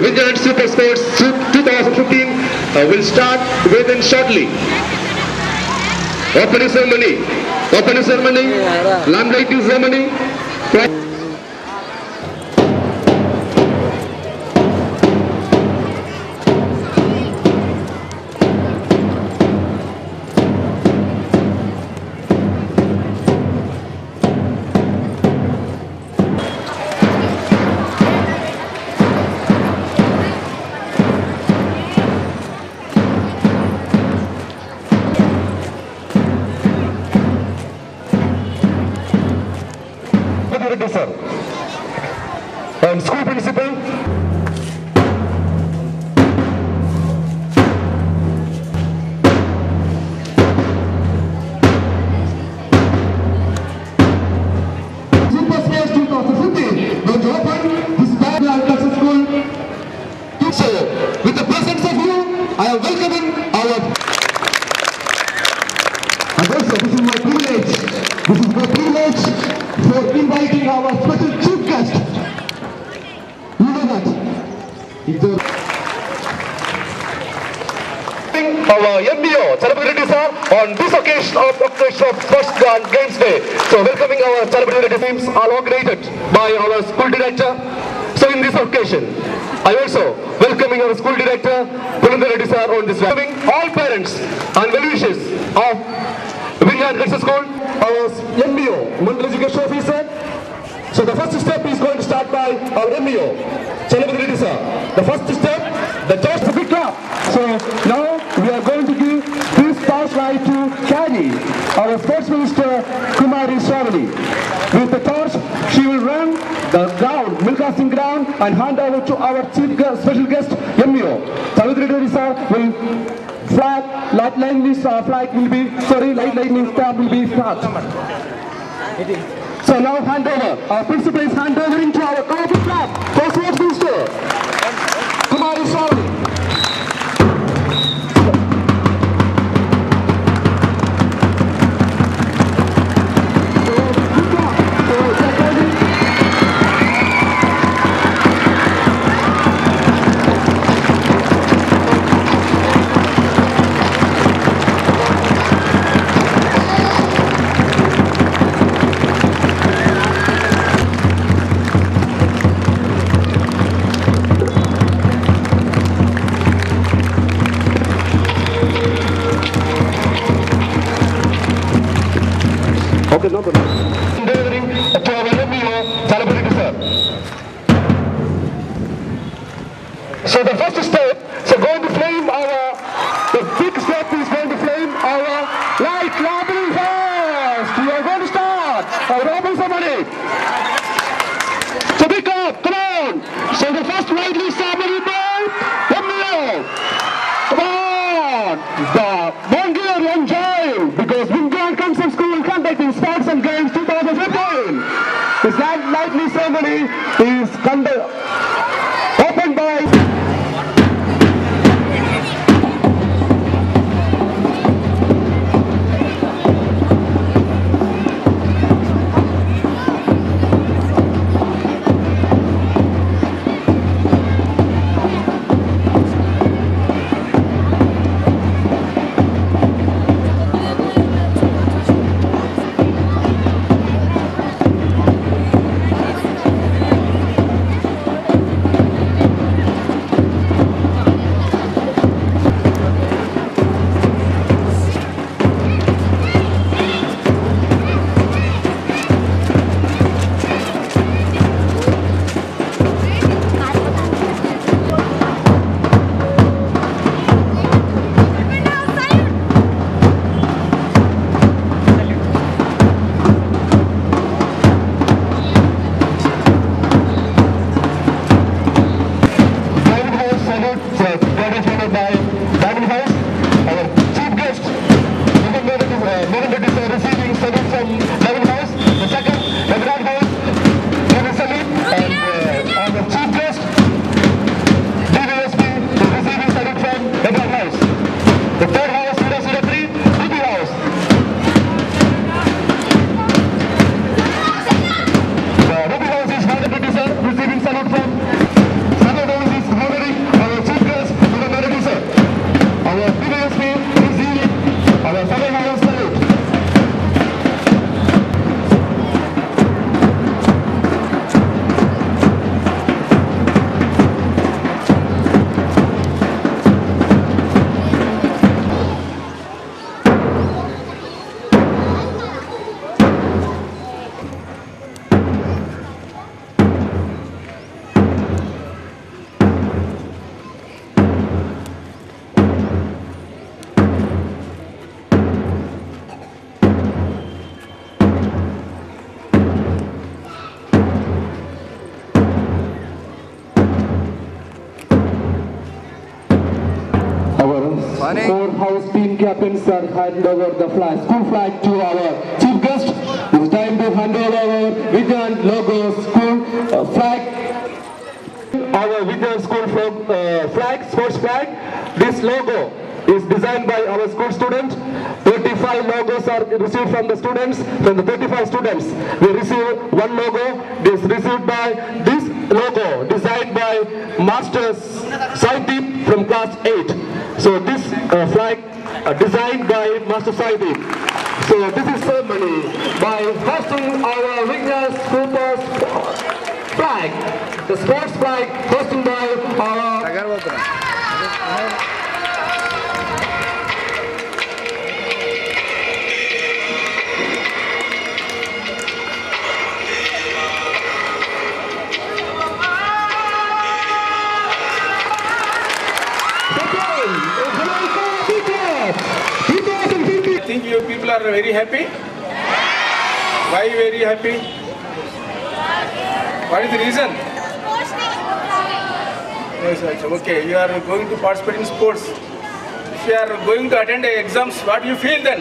Vigilant Super Sports 2015 will start within shortly. Opening ceremony, lamplighting ceremony. Sir. And school principal. Super Sports 2015 going to open this bad agriculture school. So, with the presence of you, I am welcoming our. And also, this is my privilege. For inviting our special chief guest. You know that. Our MBO celebrities are on this occasion of First Games Day. So welcoming our celebrity teams are organized by our school director. So in this occasion, I also welcoming our school director, Pulindra Reddy sir on this. Welcoming all parents and well-wishers of Vigilant Girls School, our MBO, Mandal Education Officer. So the first step is going to start by our MBO, Celebrity sir. The first step, the torch to pick up. So now we are going to give this torchlight to carry our Sports Minister Kumari Shravani. With the torch, she will run the ground, milk-casting ground, and hand over to our chief guest, special guest, MBO. Celebrity sir will lightning stamp will be start. So now hand over. Our principal is hand over into our colorful flag for Sports Minister Kumari Shravani. Okay, no problem. Delivering to our MBO, celebrity sir. So the first step, so going to flame our, the big step is going to flame our light lobby first. We are going to start our open ceremony. So pick up, come on. So the first lightly ceremony by MBO. Come on. The Mongolia enjoy because Vigilant Concept School conducting Sports and Games 2015. This lightly ceremony is opened by our final salute. Our house team captains are hand over the flag, school flag to our chief guest. It's time to hand over our Vidyan logo school flag. Our Vidyan school flag, sports flag. This logo is designed by our school students. 35 logos are received from the students. From the 35 students, we receive one logo. This received by this logo designed by Master Saidip from class 8. So this flag designed by Master Saidip. So this is ceremony by hosting our Vignas Super flag, the sports flag hosted by our I think you people are very happy. Why very happy? What is the reason? Yes, okay, you are going to participate in sports. If you are going to attend exams, what do you feel then?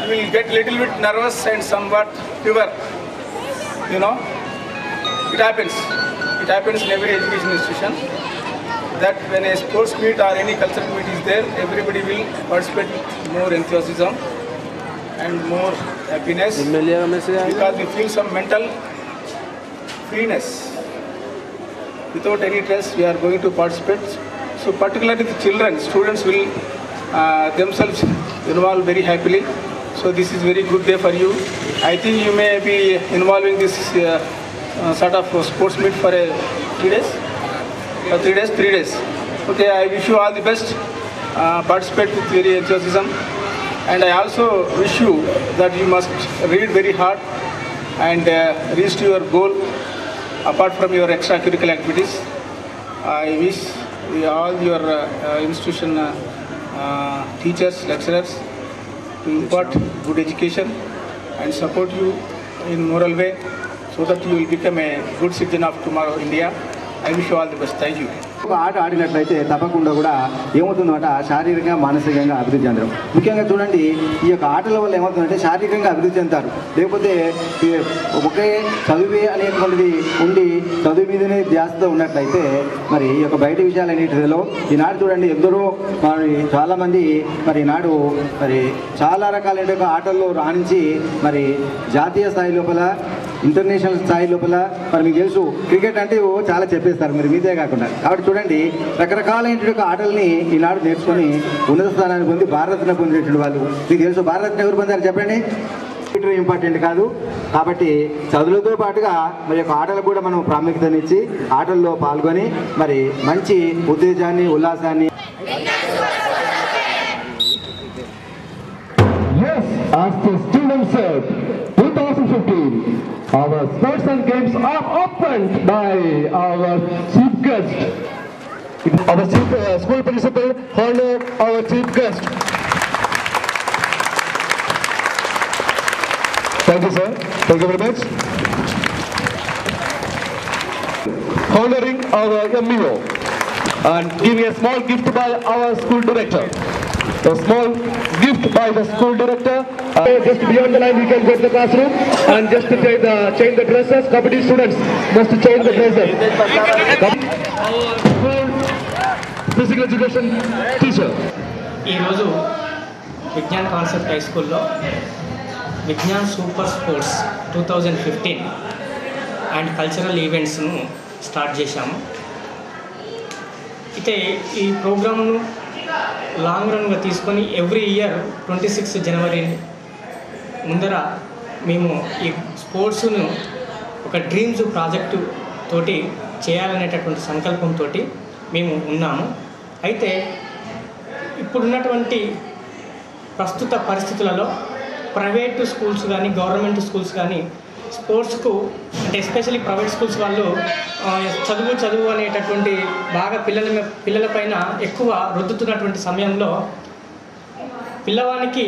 You will get little bit nervous and somewhat fever. You know, it happens. It happens in every education institution. That when a sports meet or any cultural meet is there, everybody will participate with more enthusiasm and more happiness because we feel some mental freeness. Without any stress, we are going to participate. So particularly the children, students will themselves involve very happily. So this is very good day for you. I think you may be involving this sort of sports meet for 3 days. 3 days, 3 days. Okay, I wish you all the best. Participate with very enthusiasm. And I also wish you that you must read very hard and reach to your goal apart from your extracurricular activities. I wish all your institution teachers, lecturers to impart good education and support you in moral way so that you will become a good citizen of tomorrow India. I wish you all the best. Thank you. ఒక ఆట ఆడినట్లయితే తప్పకుండా కూడా ఏమవుతుందంటే శారీరకంగా మానసికంగా అభివృద్ధి చెందడం. ముఖ్యంగా చూడండి, ఈ యొక్క ఆటల వల్ల ఏమవుతుందంటే శారీరకంగా అభివృద్ధి చెందుతారు. లేకపోతే ఒకే చదువే అనేటువంటిది ఉండి చదువు మీదనే ధ్యాసతో ఉన్నట్లయితే మరి ఈ యొక్క బయట విషయాలన్నిటిలో ఈనాడు చూడండి ఎందరో మరి చాలామంది మరి ఈనాడు మరి చాలా రకాలైన ఆటల్లో రాణించి మరి జాతీయ స్థాయి లోపల ఇంటర్నేషనల్ స్థాయి లోపల మరి మీకు తెలుసు క్రికెట్ అంటే చాలా చెప్పేస్తారు మరి మీదే కాకుండా. కాబట్టి చూడండి రకరకాలైన ఆటల్ని ఈనాడు నేర్చుకొని ఉన్నత స్థానాన్ని పొంది భారతరత్న పొందినటువంటి వాళ్ళు. మీకు తెలుసు భారతరత్న ఎవరు పొందారు చెప్పండి? ఇంపార్టెంట్ కాదు. కాబట్టి చదువులతో పాటుగా మరి యొక్క ఆటలకు కూడా మనం ప్రాముఖ్యతనిచ్చి ఆటల్లో పాల్గొని మరి మంచి ఉత్తేజాన్ని ఉల్లాసాన్ని As the students said, 2015, our sports and games are opened by our chief guest. Our chief, school principal honor our chief guest. Thank you, sir. Thank you very much. Honoring our MEO and giving a small gift by our school director. A small gift by the school director. Just beyond the line, you can go to the classroom and just to change the dresses. Kabaddi students must change the dresses. Our school physical education teacher. ఈ రోజు Vignan concept high స్కూల్లో Vignan super sports 2015 and cultural ఈవెంట్స్ను start చేశాము. అయితే ఈ ప్రోగ్రామ్ను long రన్గా తీసుకొని every year 26 జనవరి ముందర మేము ఈ స్పోర్ట్స్ను ఒక డ్రీమ్స్ ప్రాజెక్టు తోటి చేయాలనేటటువంటి సంకల్పంతో మేము ఉన్నాము. అయితే ఇప్పుడున్నటువంటి ప్రస్తుత పరిస్థితులలో ప్రైవేటు స్కూల్స్ కానీ గవర్నమెంట్ స్కూల్స్ కానీ స్పోర్ట్స్కు అంటే ఎస్పెషల్లీ ప్రైవేట్ స్కూల్స్ వాళ్ళు చదువు అనేటటువంటి బాగా పిల్లలపైన ఎక్కువ రుద్దుతున్నటువంటి సమయంలో పిల్లవానికి